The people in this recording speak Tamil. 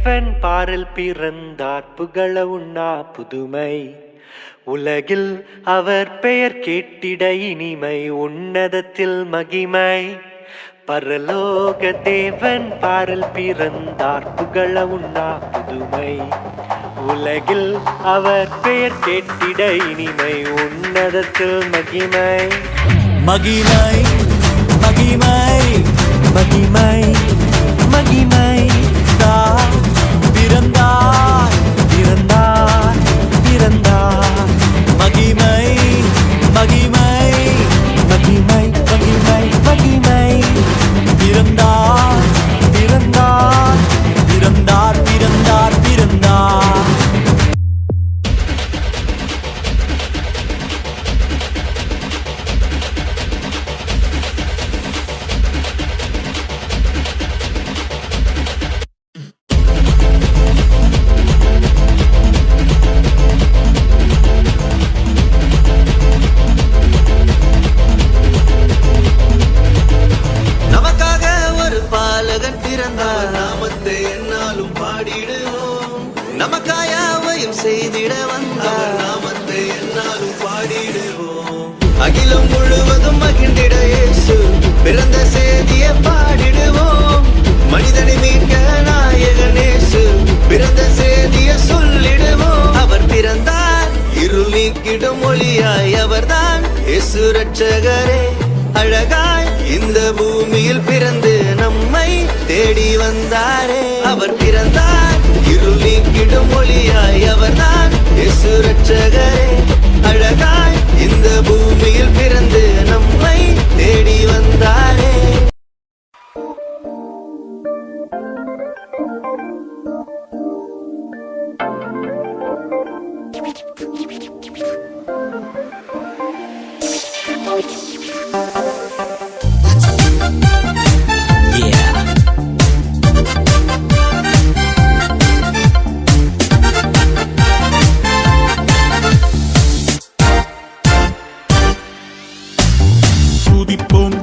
தேவன் பாரில் பிறந்தார் புகழ உண்ணா புதுமை உலகில் அவர் பெயர் கேட்டிட இனிமை உன்னதத்தில் மகிமை பரலோக தேவன் பாரில் பிறந்தார் புகழ உண்ணா புதுமை உலகில் அவர் பெயர் கேட்டிட இனிமை உன்னதத்தில் மகிமை மகிமை மகிமை மகிமை மகிமை தான் பிறந்தார் பிறந்தார் பிறந்தார் மகிமை மகிமை மகிமை மகிமை மகிமை பிறந்தார் பிறந்தார் பிறந்தார் பிறந்தார் பிறந்தார் நமக்காக ஒரு பாலகன் பிறந்தார், நாமத்தை என்னாலும் பாடிடுவோம். நமக்காயாவையும் செய்திட வந்தார், நாமத்தை என்னாலும் பாடிடுவோம். அகிலம் முழுவதும் மகிழ்ந்திட இயேசு பிறந்த செய்தியை பாடிடுவோம். மனிதனை மீட்க நாயகன் இயேசு பிறந்த செய்தியை சொல்லிடுவோம். அவர் பிறந்தார் இருள் நீக்கிடும் ஒளியாய், அவர்தான் இயேசு ரட்சகரே. அழகாய் இந்த பூமியில் பிறந்து நம்மை தேடி வந்தாரே. அவர் பிறந்தார் இருள் நீக்கிடும் ஒளியாய், அவர்தான் இயேசு ரட்சகரே. அழகாய் இந்த பூமியில் பிறந்து நம்மை தேடி வந்தாரே. துதிப்போம்